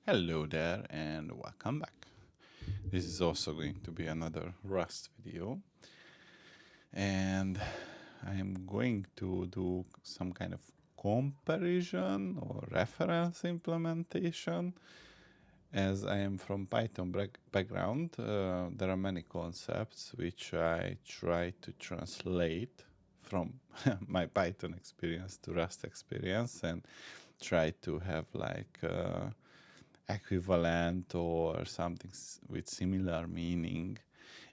Hello there and welcome back. This is also going to be another Rust video, and I am going to do some kind of comparison or reference implementation. As I am from Python background, there are many concepts which I try to translate from my Python experience to Rust experience and try to have like equivalent or something with similar meaning.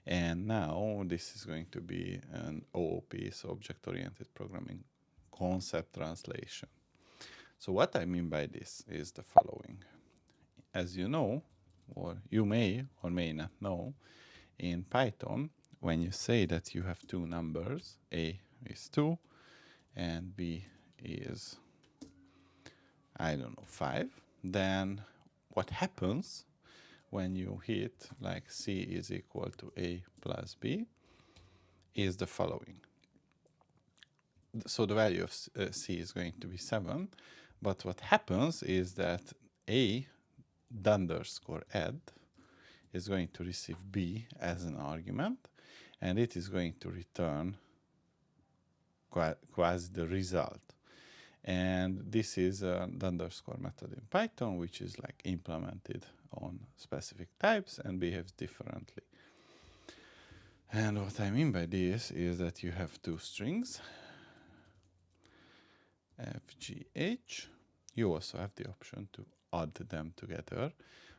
And now this is going to be an OOP, so object-oriented programming concept translation. So what I mean by this is the following. As you know, or you may or may not know, in Python, when you say that you have two numbers, A is 2 and B is, I don't know, 5, then what happens when you hit like C is equal to A plus B is the following. So the value of C is going to be 7, but what happens is that A underscore add is going to receive B as an argument, and it is going to return quasi the result. And this is the underscore method in Python, which is like implemented on specific types and behaves differently. And what I mean by this is that you have two strings, FGH. You also have the option to add them together,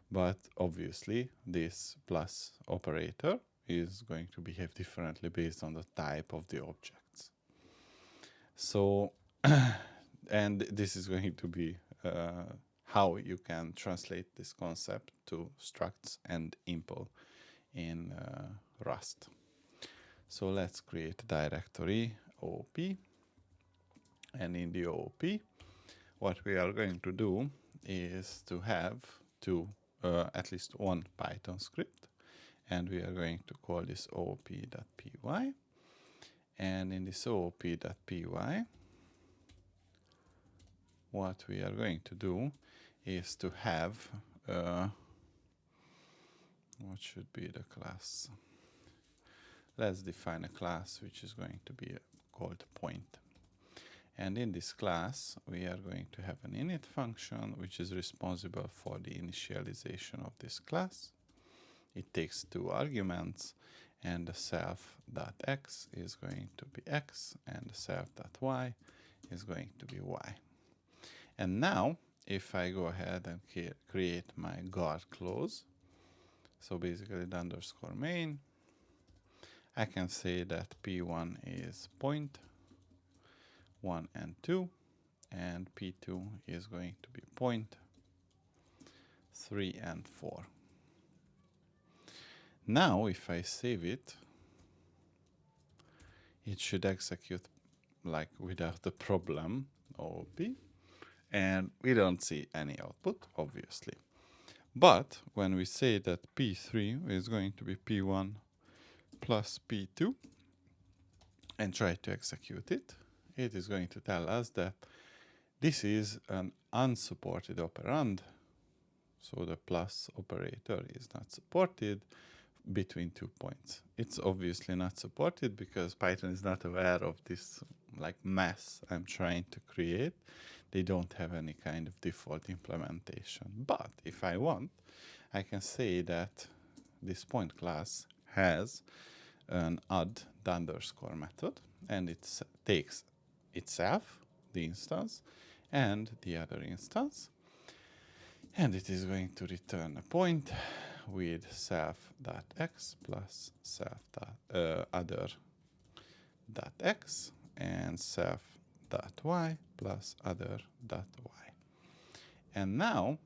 but obviously this plus operator is going to behave differently based on the type of the objects. So, and this is going to be how you can translate this concept to structs and impl in Rust. So let's create a directory OOP, and in the OOP, what we are going to do is to have at least one Python script, and we are going to call this oop.py. And in this oop.py, what we are going to do is to have what should be the class? Let's define a class which is going to be called point. And in this class, we are going to have an init function which is responsible for the initialization of this class. It takes two arguments, and the self.x is going to be x, and the self.y is going to be y. And now, if I go ahead and create my guard clause, so basically the underscore main, I can say that P1 is point 1 and 2, and P2 is going to be point 3 and 4. Now, if I save it, it should execute like without a problem, OOP, and we don't see any output, obviously. But when we say that P3 is going to be P1 plus P2 and try to execute it, it is going to tell us that this is an unsupported operand. So the plus operator is not supported between 2 points. It's obviously not supported because Python is not aware of this like mess I'm trying to create. They don't have any kind of default implementation. But if I want, I can say that this point class has an add underscore method, and it takes itself, the instance, and the other instance, and it is going to return a point with self.x plus self.other.x and self.y plus other.y. And now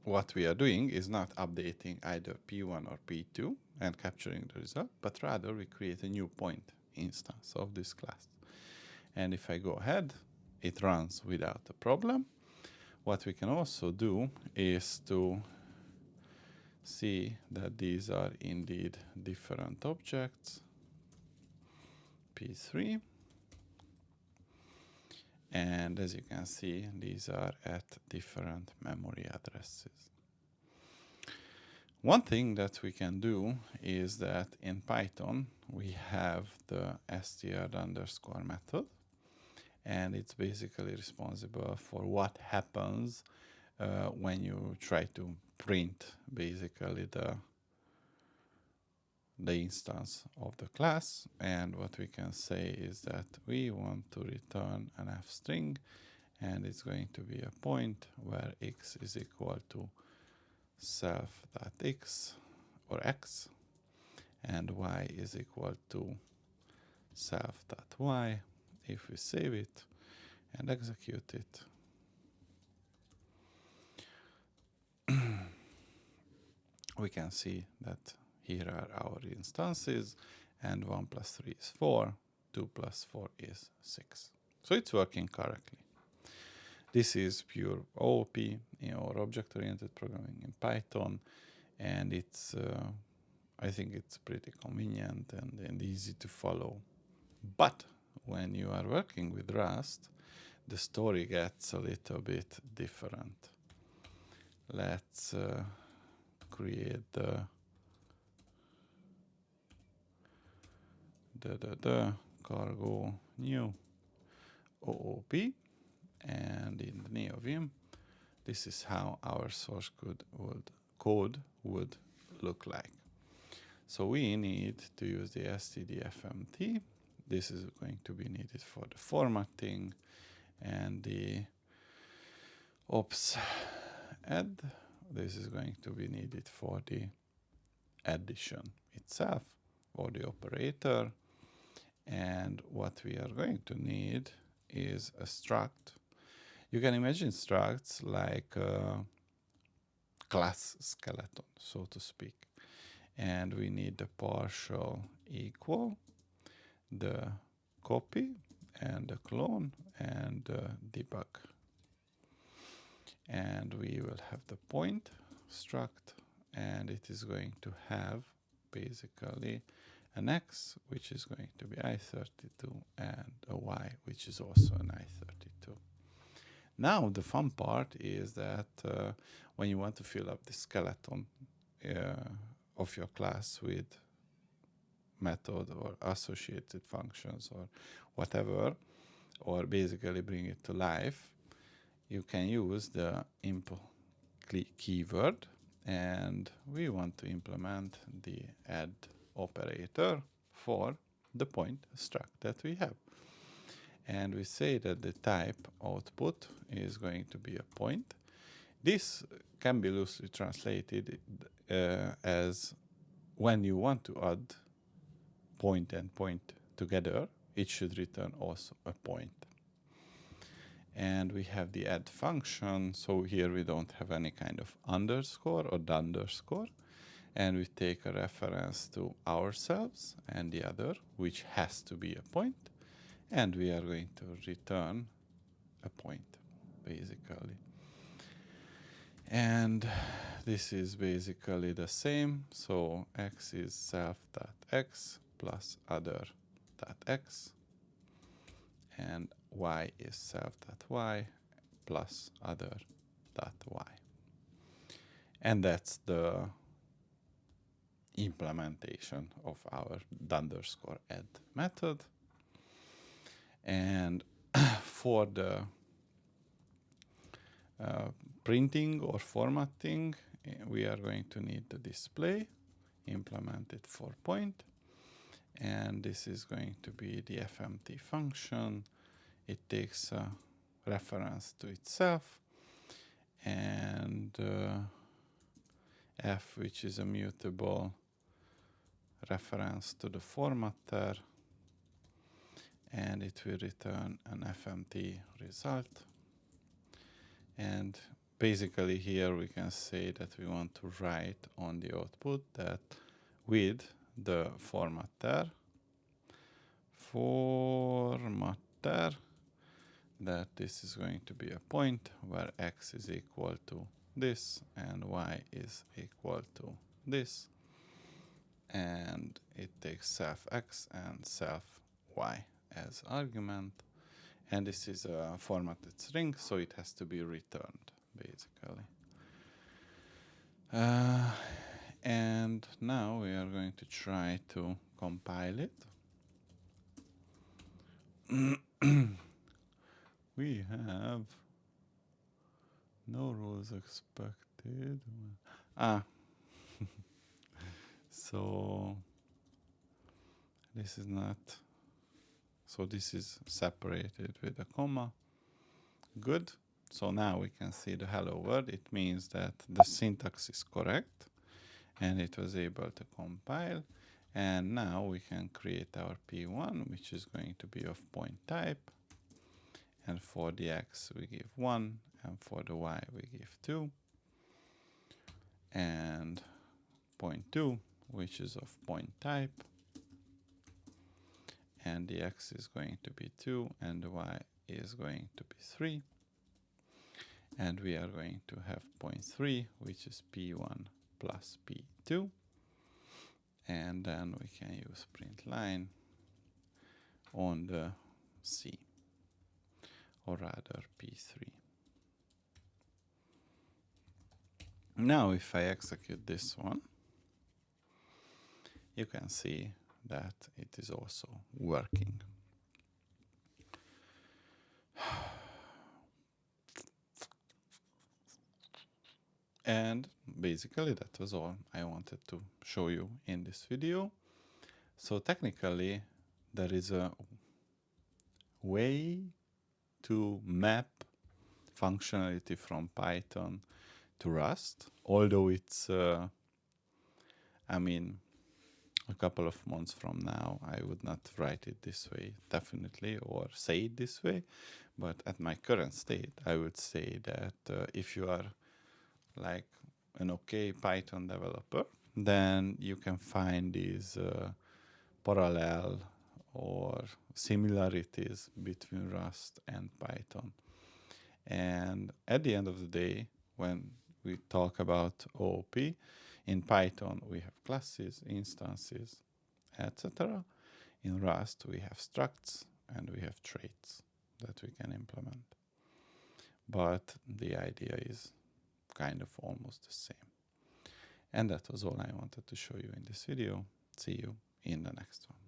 what we are doing is not updating either P1 or P2 and capturing the result, but rather we create a new point instance of this class. And if I go ahead, it runs without a problem. What we can also do is to see that these are indeed different objects, P3, And as you can see, these are at different memory addresses. One thing that we can do is that in Python, we have the str underscore method, and it's basically responsible for what happens when you try to print basically the instance of the class. And what we can say is that we want to return an f string, and it's going to be a point where x is equal to self.x or x, and y is equal to self.y. If we save it and execute it, we can see that here are our instances, and 1 plus 3 is 4, 2 plus 4 is 6. So it's working correctly. This is pure OOP, or object-oriented programming in Python, and it's I think it's pretty convenient and easy to follow. But when you are working with Rust, the story gets a little bit different. Let's create the cargo new OOP, and in the NeoVim, this is how our source code would look like. So we need to use the stdfmt. This is going to be needed for the formatting, and the ops add. This is going to be needed for the addition itself, or the operator. And what we are going to need is a struct. You can imagine structs like a class skeleton, so to speak. And we need the partial equal, the copy, and the clone, and the debug. And we will have the point struct, and it is going to have basically an x, which is going to be i32, and a y, which is also an i32. Now the fun part is that when you want to fill up the skeleton of your class with method or associated functions or whatever, or basically bring it to life, you can use the imp keyword, and we want to implement the add operator for the point struct that we have. And we say that the type output is going to be a point. This can be loosely translated as when you want to add point and point together, it should return also a point. And we have the add function, so here we don't have any kind of underscore or the underscore, and we take a reference to ourselves and the other, which has to be a point, and we are going to return a point, basically. And this is basically the same, so x is self.x plus other.x, and y is self.y plus other.y. And that's the implementation of our underscore add method. And for the printing or formatting, we are going to need the display implemented for point, and this is going to be the fmt function. It takes a reference to itself, and f, which is a mutable reference to the formatter, and it will return an fmt result. And basically here we can say that we want to write on the output that with the formatter, that this is going to be a point where x is equal to this and y is equal to this, and it takes self x and self y as argument, And this is a formatted string, so it has to be returned, basically. And now we are going to try to compile it. We have no rules expected. So this is not, so this is separated with a comma. Good. So now we can see the hello world. It means that the syntax is correct and it was able to compile. And now we can create our P1, which is going to be of point type. And for the X we give 1, and for the Y we give 2. And point 2, which is of point type. And the X is going to be 2, and the Y is going to be 3. And we are going to have point 3, which is P1 plus P2. And then we can use print line on the C, or rather P3. Now if I execute this one, you can see that it is also working. And basically that was all I wanted to show you in this video. So technically there is a way to map functionality from Python to Rust, although it's I mean, a couple of months from now I would not write it this way definitely, or say it this way, but at my current state I would say that if you are like an okay Python developer, then you can find these parallel or similarities between Rust and Python. And at the end of the day, when we talk about OOP, in Python we have classes, instances, etc. In Rust we have structs and we have traits that we can implement. But the idea is kind of almost the same. And that was all I wanted to show you in this video. See you in the next one.